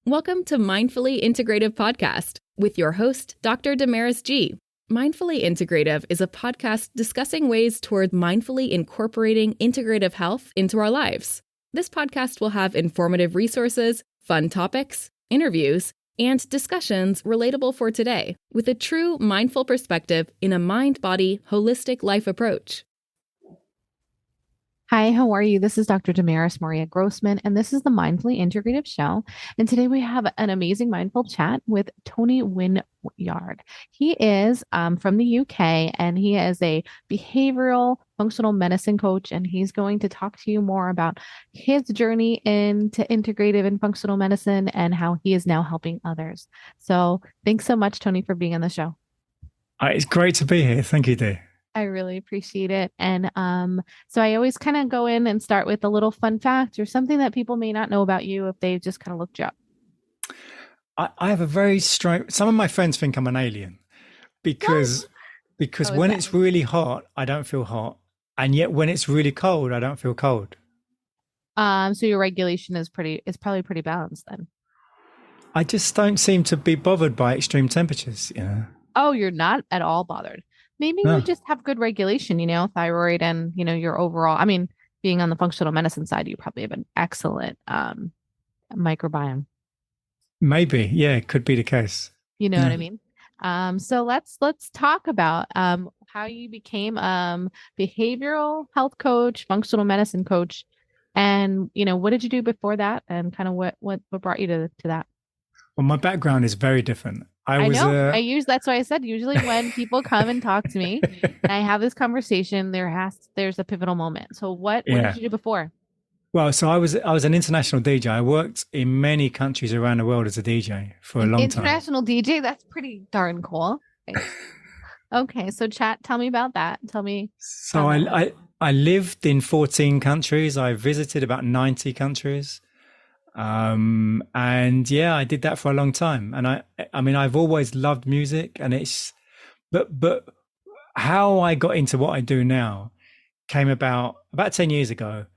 Welcome to Mindfully Integrative Podcast with your host, Dr. Damaris G. Mindfully Integrative is a podcast discussing ways toward mindfully incorporating integrative health into our lives. This podcast will have informative resources, fun topics, interviews, and discussions relatable for today with a true mindful perspective in a mind-body, holistic life approach. Hi, how are you? This is Dr. Damaris Maria Grossman, and this is the Mindfully Integrative Show. And today we have an amazing mindful chat with Tony Wynne-Wyard. He is from the UK, and he is a behavioral functional medicine coach, and he's going to talk to you more about his journey into integrative and functional medicine and how he is now helping others. So thanks so much, Tony, for being on the show. It's great to be here. Thank you, dear. I really appreciate it. And so I always kind of go in and start with a little fun fact or something that people may not know about you if they just kind of looked you up. I have a very strange, some of my friends think I'm an alien because when it's really hot, I don't feel hot. And yet when it's really cold, I don't feel cold. So your regulation is probably pretty balanced then. I just don't seem to be bothered by extreme temperatures, you know. Oh, you're not at all bothered. Maybe you just have good regulation, thyroid and, your overall, being on the functional medicine side, you probably have an excellent microbiome. Maybe. Yeah, it could be the case. You know what I mean? So let's talk about how you became behavioral health coach, functional medicine coach. And, what did you do before that? And kind of what brought you to that? Well, my background is very different. That's why I said usually when people come and talk to me and I have this conversation, there's a pivotal moment. So what did you do before? Well, so I was an international DJ. I worked in many countries around the world as a DJ for a long time. International DJ? That's pretty darn cool. Okay, so tell me about that. Tell me. So I lived in 14 countries. I visited about 90 countries. And yeah, I did that for a long time. And I've always loved music, and but how I got into what I do now came about 10 years ago,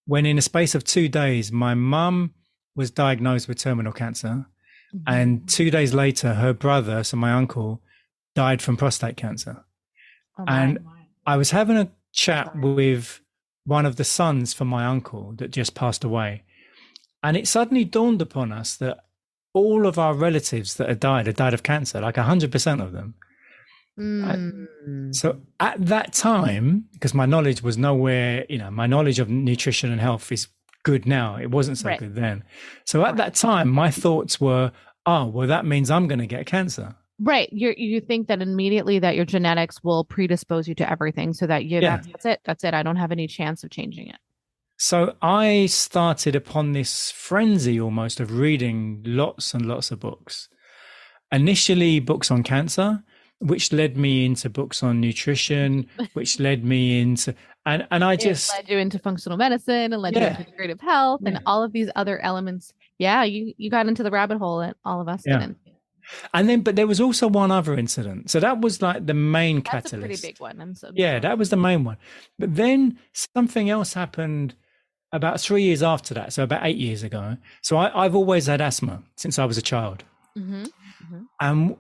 when in a space of 2 days, my mum was diagnosed with terminal cancer. Mm-hmm. And 2 days later, her brother, so my uncle, died from prostate cancer. I was having a chat with one of the sons from my uncle that just passed away. And it suddenly dawned upon us that all of our relatives that had died of cancer, like 100% of them. So at that time, because my knowledge was nowhere, my knowledge of nutrition and health is good now. It wasn't so good then. So at that time, my thoughts were, that means I'm going to get cancer. Right. You think that immediately that your genetics will predispose you to everything so that that's it. I don't have any chance of changing it. So I started upon this frenzy almost of reading lots and lots of books. Initially books on cancer, which led me into books on nutrition, which led me into, and I just led you into functional medicine and led you into integrative health and all of these other elements. Yeah, you got into the rabbit hole that all of us didn't. And then, but there was also one other incident. So that was like the main catalyst. That's a pretty big one. That was the main one. But then something else happened about 3 years after that, so about 8 years ago. So I've always had asthma since I was a child. Mm-hmm. Mm-hmm.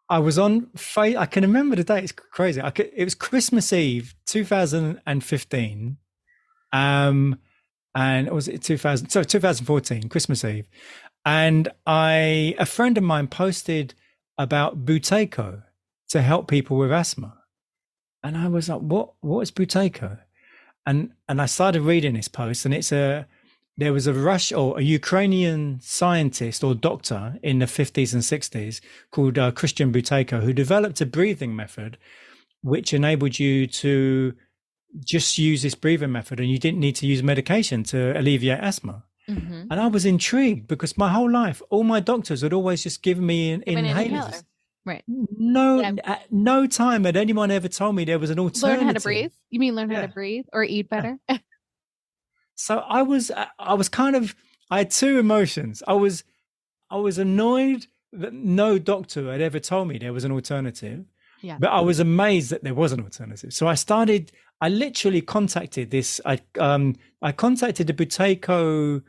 I was on, I can remember the date, it's crazy. It was Christmas Eve, 2015. And was it 2014, Christmas Eve. And a friend of mine posted about Buteyko to help people with asthma. And I was like, what is Buteyko? And I started reading this post, and there was a Ukrainian scientist or doctor in the 50s and 60s called Christian Buteyko, who developed a breathing method which enabled you to just use this breathing method, and you didn't need to use medication to alleviate asthma. Mm-hmm. And I was intrigued because my whole life, all my doctors had always just given me inhalers. Right. No time had anyone ever told me there was an alternative. Learn how to breathe? You mean learn how to breathe or eat better? So I had two emotions. I was annoyed that no doctor had ever told me there was an alternative. Yeah. But I was amazed that there was an alternative. So I literally contacted I contacted the Buteyko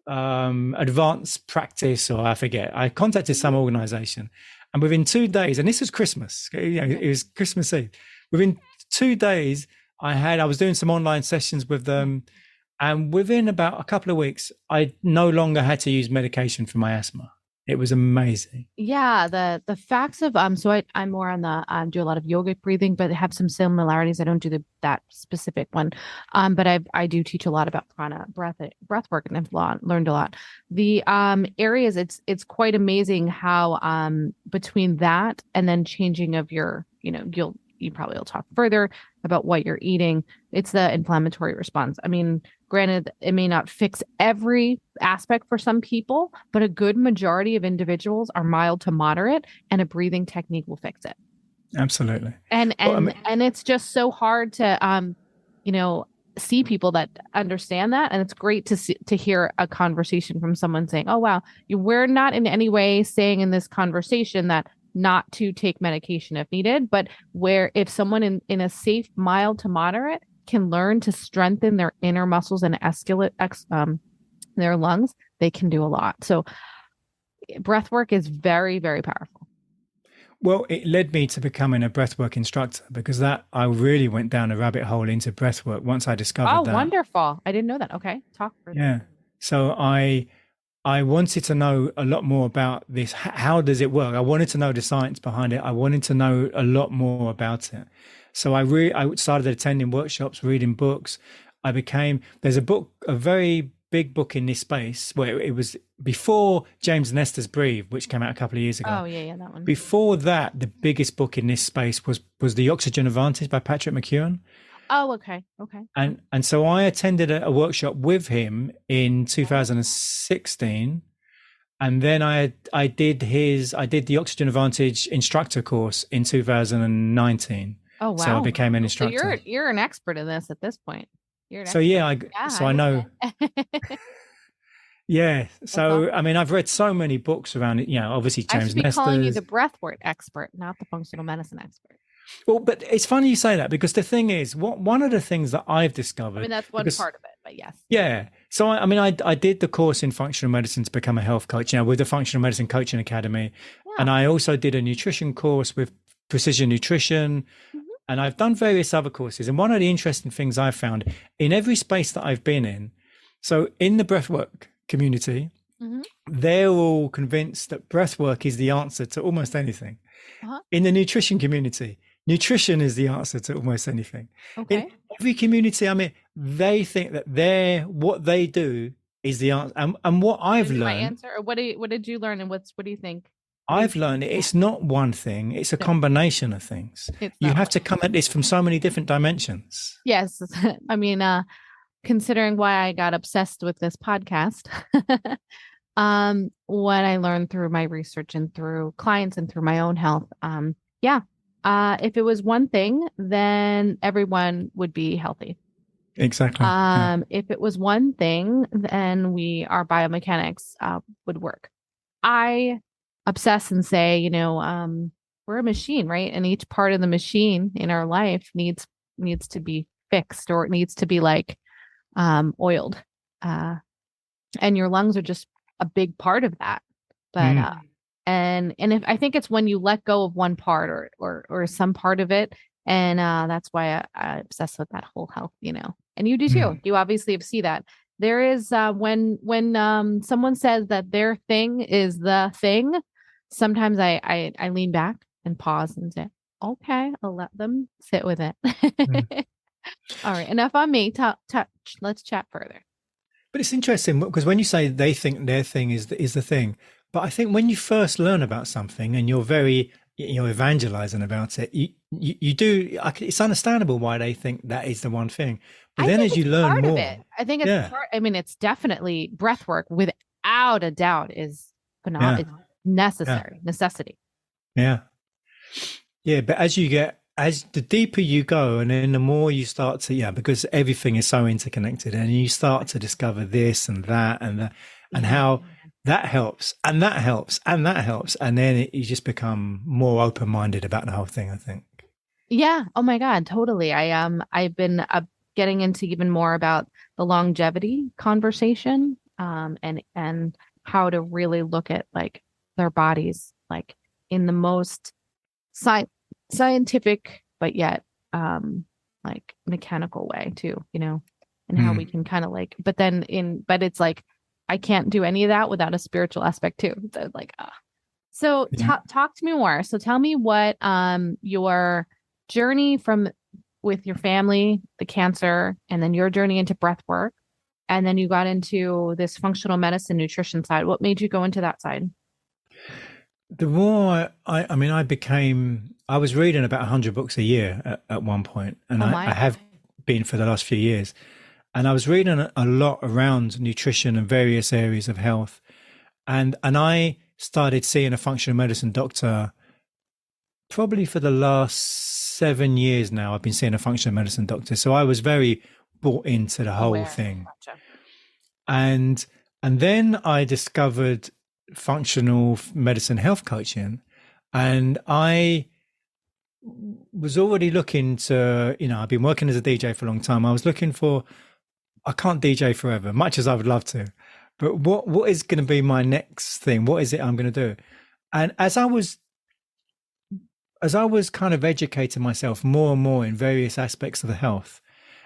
advanced practice, or I forget. I contacted some organization, and within 2 days, and this was Christmas, it was Christmas Eve. Within 2 days, I was doing some online sessions with them, and within about a couple of weeks, I no longer had to use medication for my asthma. It was amazing. Yeah, the facts of so I'm more on the do a lot of yogic breathing, but have some similarities. I don't do that specific one, but I do teach a lot about prana breath work, and I've learned a lot. The areas, it's quite amazing how between that and then changing of your, you probably will talk further about what you're eating. It's the inflammatory response. I mean, granted, it may not fix every aspect for some people, but a good majority of individuals are mild to moderate, and a breathing technique will fix it. Absolutely. And it's just so hard to see people that understand that. And it's great to hear a conversation from someone saying, oh, wow, we're not in any way saying in this conversation that not to take medication if needed, but where if someone in a safe, mild to moderate can learn to strengthen their inner muscles and their lungs, they can do a lot. So breath work is very, very powerful. Well, it led me to becoming a breathwork instructor, because I really went down a rabbit hole into breathwork once I discovered that. Oh, wonderful. I didn't know that. Okay. Talk further. Yeah. So I wanted to know a lot more about this. How does it work? I wanted to know the science behind it. I wanted to know a lot more about it. So I started attending workshops, reading books. There's a very big book in this space, where it was before James Nestor's Breathe, which came out a couple of years ago. Oh, yeah, that one. Before that, the biggest book in this space was The Oxygen Advantage by Patrick McKeown. Oh, okay. And so I attended a workshop with him in 2016, and then I did the Oxygen Advantage instructor course in 2019. Oh, wow! So I became an instructor. So you're an expert in this at this point. I know. Yeah. So awesome. I mean, I've read so many books around it. Obviously James Nestor. I should be calling you the breathwork expert, not the functional medicine expert. Well, but it's funny you say that, because the thing is, one of the things that I've discovered. I mean, that's one part of it, but yes. Yeah. So I did the course in functional medicine to become a health coach, with the Functional Medicine Coaching Academy, and I also did a nutrition course with Precision Nutrition. Mm-hmm. And I've done various other courses. And one of the interesting things I've found in every space that I've been in, so in the breathwork community, mm-hmm. they're all convinced that breathwork is the answer to almost anything. Uh-huh. In the nutrition community, nutrition is the answer to almost anything. Okay. In every community I'm in, they think that what they do is the answer. And what I've learned. My answer, or what did you learn, and what do you think? I've learned it's not one thing, it's a combination of things. You have to come at this from so many different dimensions. Yes. I mean, considering why I got obsessed with this podcast, what I learned through my research and through clients and through my own health. If it was one thing, then everyone would be healthy. Exactly. If it was one thing, then our biomechanics would work. I obsess and say, we're a machine, right? And each part of the machine in our life needs to be fixed, or it needs to be like oiled. And your lungs are just a big part of that. But and if I think it's when you let go of one part or some part of it, and that's why I obsess with that whole health, And you do too. You obviously see that. There is when someone says that their thing is the thing, sometimes I lean back and pause and say, okay, I'll let them sit with it. All right. Enough on me. Let's chat further. But it's interesting, because when you say they think their thing is the thing, but I think when you first learn about something and you're very, evangelizing about it, you do, it's understandable why they think that is the one thing. But then as you learn more, I think it's part, I mean, it's definitely breath work without a doubt is phenomenal. Yeah. It's necessity. Yeah. Yeah. But as the deeper you go, and then the more you start to, because everything is so interconnected, and you start to discover this and that and how that helps and that helps and that helps. And then you just become more open-minded about the whole thing, I think. Yeah. Oh my God. Totally. I've been getting into even more about the longevity conversation and how to really look at like their bodies, like in the most scientific, but yet like mechanical way too, and how we can kind of like, but it's like, I can't do any of that without a spiritual aspect too. So like, so talk to me more. So tell me what your journey with your family, the cancer, and then your journey into breath work, and then you got into this functional medicine nutrition side. What made you go into that side? The more I was reading about 100 books a year at one point, and I have been for the last few years. And I was reading a lot around nutrition and various areas of health. And I started seeing a functional medicine doctor probably for the last 7 years now. I've been seeing a functional medicine doctor. So I was very bought into the whole thing. Gotcha. And then I discovered functional medicine health coaching. And I was already looking to, I've been working as a DJ for a long time. I was looking for, I can't DJ forever, much as I would love to, but what is going to be my next thing? What is it I'm going to do? And as I was kind of educating myself more and more in various aspects of the health,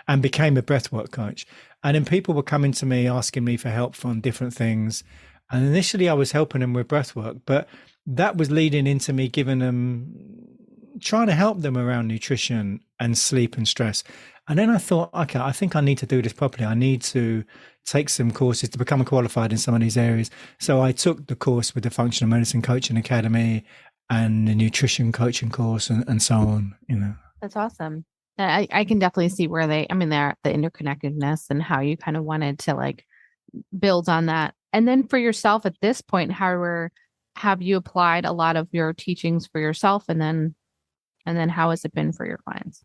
and became a breathwork coach, and then people were coming to me asking me for help on different things. And initially I was helping them with breathwork, but that was leading into me trying to help them around nutrition and sleep and stress. And then I thought, okay, I think I need to do this properly. I need to take some courses to become qualified in some of these areas. So I took the course with the Functional Medicine Coaching Academy and the nutrition coaching course and so on, That's awesome. I can definitely see where they're the interconnectedness and how you kind of wanted to like build on that. And then for yourself at this point, have you applied a lot of your teachings for yourself? And then how has it been for your clients?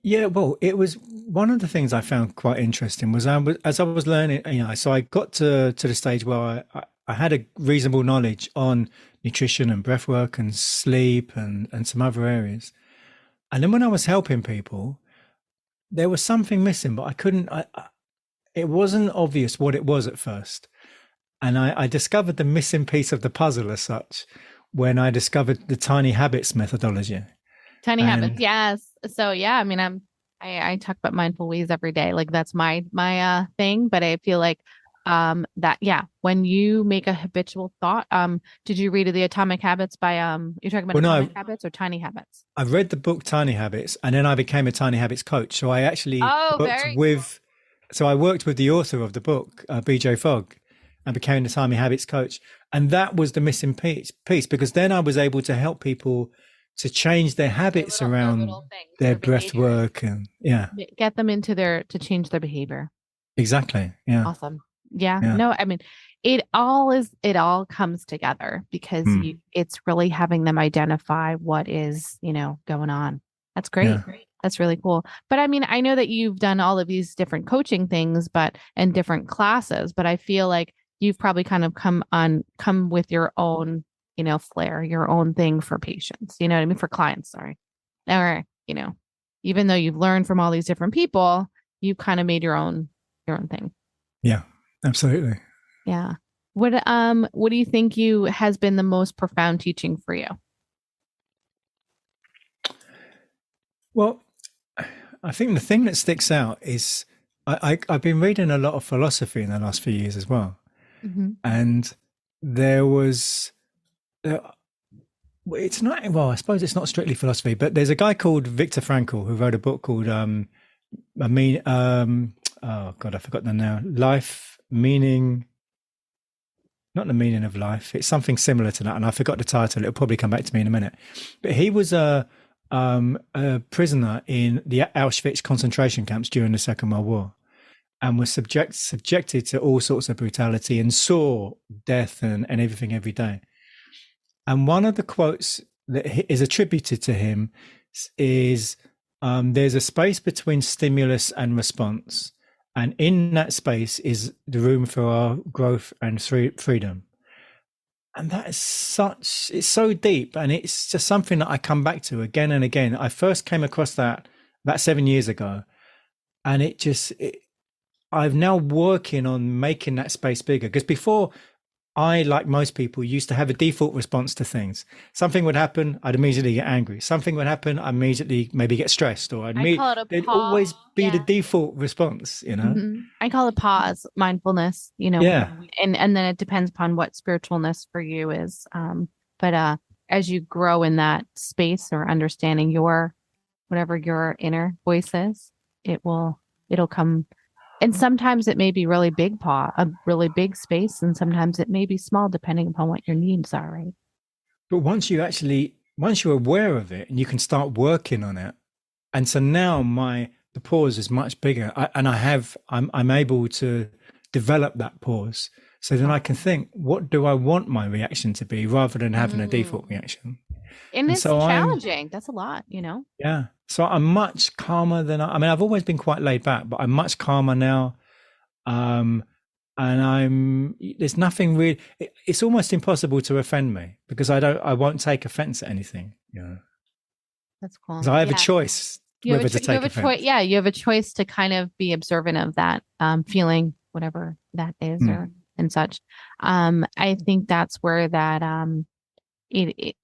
Yeah, well, it was one of the things I found quite interesting was as I was learning, so I got to the stage where I had a reasonable knowledge on nutrition and breathwork and sleep and some other areas. And then when I was helping people, there was something missing, but I couldn't, it wasn't obvious what it was at first. And I discovered the missing piece of the puzzle as such when I discovered the tiny habits methodology. Tiny habits, yes. So yeah, I talk about mindful ways every day. Like that's my thing. But I feel like when you make a habitual thought, did you read the Atomic Habits by you're talking about Atomic Habits or Tiny Habits? I read the book Tiny Habits, and then I became a Tiny Habits coach. So I actually worked with the author of the book, BJ Fogg, and became the Tiny Habits coach. And that was the missing piece because then I was able to help people to change their habits around their breath work and get them to change their behavior. Exactly. Yeah. Awesome. Yeah. No, it all comes together because it's really having them identify what is, going on. That's great. Yeah. That's really cool. But I know that you've done all of these different coaching things, and different classes, but I feel like you've probably kind of come with your own, flair, your own thing for patients, for clients, sorry. Or, even though you've learned from all these different people, you kind of made your own thing. Yeah, absolutely. Yeah. What do you think has been the most profound teaching for you? Well, I think the thing that sticks out is I've been reading a lot of philosophy in the last few years as well. Mm-hmm. And there was, it's not, well, I suppose it's not strictly philosophy, but there's a guy called Viktor Frankl who wrote a book called, oh God, I forgot the now. Life, Meaning, not the meaning of life. It's something similar to that. And I forgot the title. It'll probably come back to me in a minute. But he was a prisoner in the Auschwitz concentration camps during the Second World War, and was subjected to all sorts of brutality and saw death and everything every day. And one of the quotes that is attributed to him is, there's a space between stimulus and response. And in that space is the room for our growth and freedom. And that is it's so deep. And it's just something that I come back to again and again. I first came across that about 7 years ago. And I've now working on making that space bigger, because before I, like most people, used to have a default response to things. Something would happen, I'd immediately get angry. Something would happen, I immediately maybe get stressed, or there'd always be the default response, I call it pause, mindfulness, Yeah. and then it depends upon what spiritualness for you is. But as you grow in that space or understanding whatever your inner voice is, it'll come. And sometimes it may be really a really big space, and sometimes it may be small, depending upon what your needs are, right? But once you're aware of it and you can start working on it, and so now the pause is much bigger, I'm able to develop that pause. So then I can think, what do I want my reaction to be, rather than having a default reaction? And it's so challenging. That's a lot, Yeah. So I'm much calmer than I've always been quite laid back, but I'm much calmer now. And there's nothing really, it's almost impossible to offend me, because I won't take offense at anything. That's cool. So I have a choice whether to take offense. You have a choice to kind of be observant of that feeling, whatever that is, and such. I think that's where that it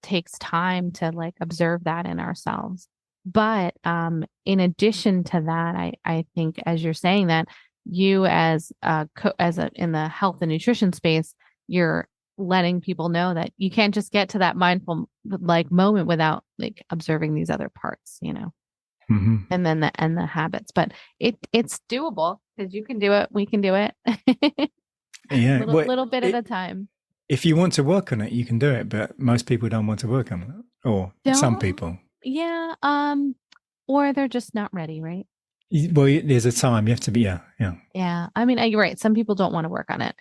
takes time to like observe that in ourselves. But in addition to that, I think, as you're saying that, you in the health and nutrition space, you're letting people know that you can't just get to that mindful like moment without like observing these other parts, Mm-hmm. and then the habits. But it's doable, because you can do it, we can do it. Yeah, little bit at a time. If you want to work on it, you can do it, but most people don't want to work on it, or some people. Yeah, or they're just not ready, right? Well, there's a time you have to be. Yeah. Yeah. I mean, you're right. Some people don't want to work on it,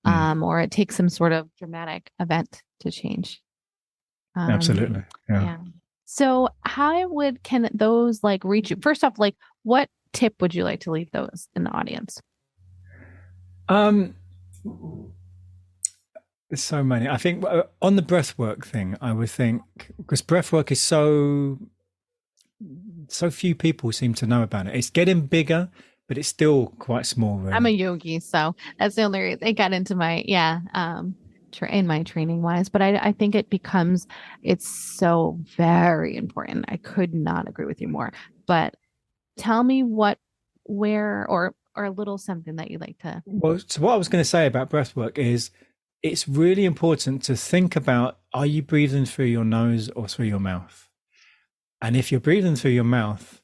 or it takes some sort of dramatic event to change. Absolutely. Yeah. So how can those like reach you? First off, like what tip would you like to leave those in the audience? There's so many. I think on the breathwork thing, I would think, because breathwork is so few people seem to know about it. It's getting bigger, but it's still quite small. Really. I'm a yogi, so that's the only reason it got into my in my training wise. But I think it's so very important. I could not agree with you more. But tell me where or a little something that you'd like to. Well, so what I was going to say about breathwork is, it's really important to think about, are you breathing through your nose or through your mouth? And if you're breathing through your mouth,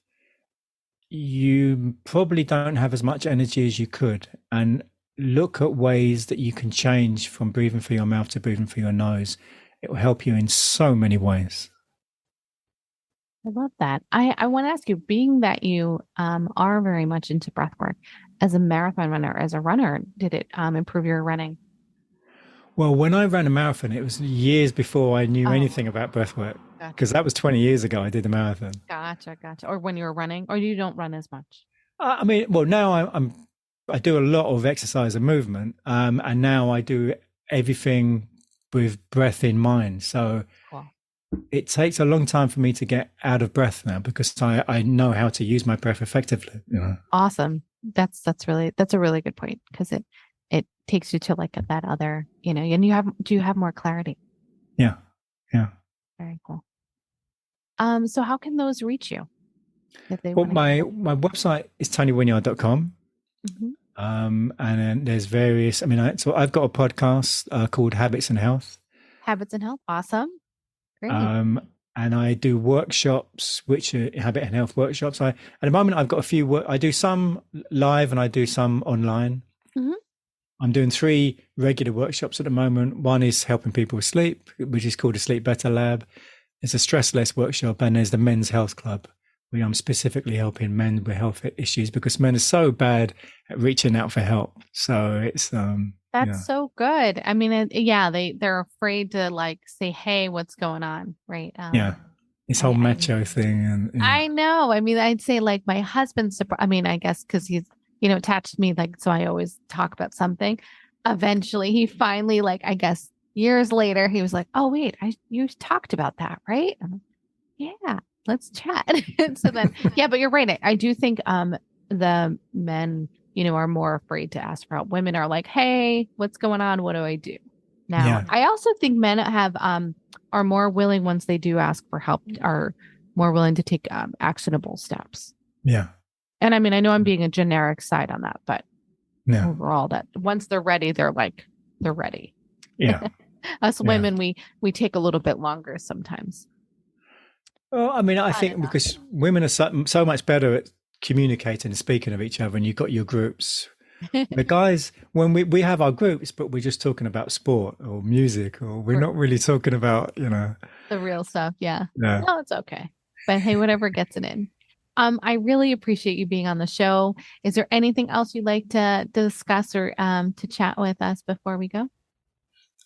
you probably don't have as much energy as you could. And look at ways that you can change from breathing through your mouth to breathing through your nose. It will help you in so many ways. I love that. I want to ask you, being that you are very much into breathwork, as a marathon runner, as a runner, did it improve your running? Well, when I ran a marathon, it was years before I knew anything about breathwork, because that was 20 years ago I did a marathon. Gotcha. Or when you were running, or you don't run as much? Now I do a lot of exercise and movement, and now I do everything with breath in mind. So cool. It takes a long time for me to get out of breath now, because I know how to use my breath effectively. Awesome. That's a really good point, because it takes you to like that other, and do you have more clarity? Yeah. Very cool. So how can those reach you? If they my website is tonywynne-wyard.com. Mm-hmm. And then there's various, so I've got a podcast called Habits and Health. Habits and Health. Awesome. Great. And I do workshops, which are habit and health workshops. At the moment, I've got a few I do some live and I do some online. Mm-hmm. I'm doing 3 regular workshops at the moment. One is helping people with sleep, which is called a Sleep Better Lab. It's a stress less workshop. And there's the Men's Health Club, where I'm specifically helping men with health issues, because men are so bad at reaching out for help. So it's that's so good. I mean, they're afraid to like say, "Hey, what's going on?" Right? This whole macho thing. And I know. I mean, I'd say like my husband's. I guess because he's attached to me, like, so I always talk about something. Eventually, he finally, like, I guess years later, he was like, "Oh wait, you talked about that, right?" I'm like, yeah, let's chat. So then, but you're right. I do think the men, are more afraid to ask for help. Women are like, hey, what's going on? What do I do? Now, I also think men are more willing once they do ask for help, are more willing to take actionable steps. Yeah. And I mean, I know I'm being a generic side on that, but overall, that once they're ready, they're ready. Yeah. Us women, we take a little bit longer sometimes. Well, I mean, I think because women are so much better at communicating and speaking of each other, and you've got your groups. The guys, when we have our groups, but we're just talking about sport or music, or we're not really talking about, the real stuff. Yeah. No, it's okay. But hey, whatever gets it in. I really appreciate you being on the show. Is there anything else you'd like to discuss or to chat with us before we go?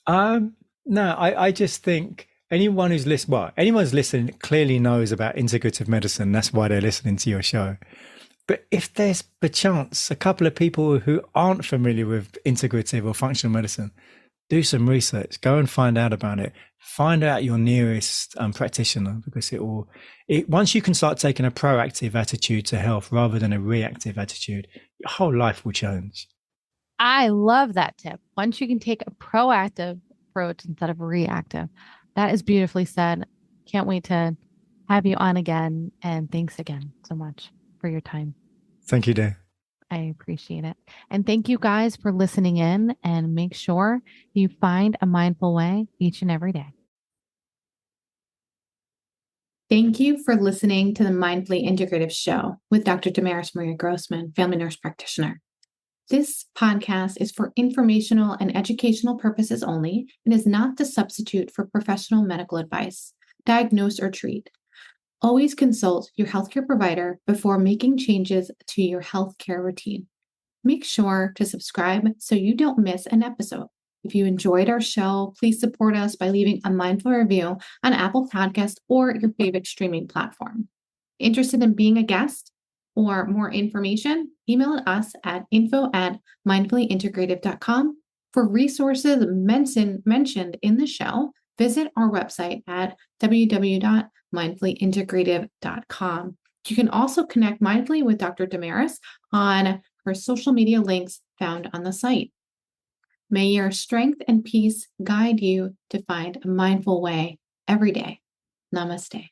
No, I just think anyone's listening clearly knows about integrative medicine. That's why they're listening to your show. But if there's perchance a couple of people who aren't familiar with integrative or functional medicine, do some research, go and find out about it. Find out your nearest practitioner, because once you can start taking a proactive attitude to health rather than a reactive attitude, your whole life will change. I love that tip. Once you can take a proactive approach instead of reactive. That is beautifully said. Can't wait to have you on again. And thanks again so much for your time. Thank you, Dave. I appreciate it. And thank you guys for listening in, and make sure you find a mindful way each and every day. Thank you for listening to the Mindfully Integrative Show with Dr. Damaris Maria Grossman, family nurse practitioner. This podcast is for informational and educational purposes only and is not the substitute for professional medical advice, diagnose, or treat. Always consult your healthcare provider before making changes to your healthcare routine. Make sure to subscribe so you don't miss an episode. If you enjoyed our show, please support us by leaving a mindful review on Apple Podcasts or your favorite streaming platform. Interested in being a guest or more information? Email us at info@mindfullyintegrative.com. For resources mentioned in the show, visit our website at www.mindfullyintegrative.com. You can also connect mindfully with Dr. Damaris on her social media links found on the site. May your strength and peace guide you to find a mindful way every day. Namaste.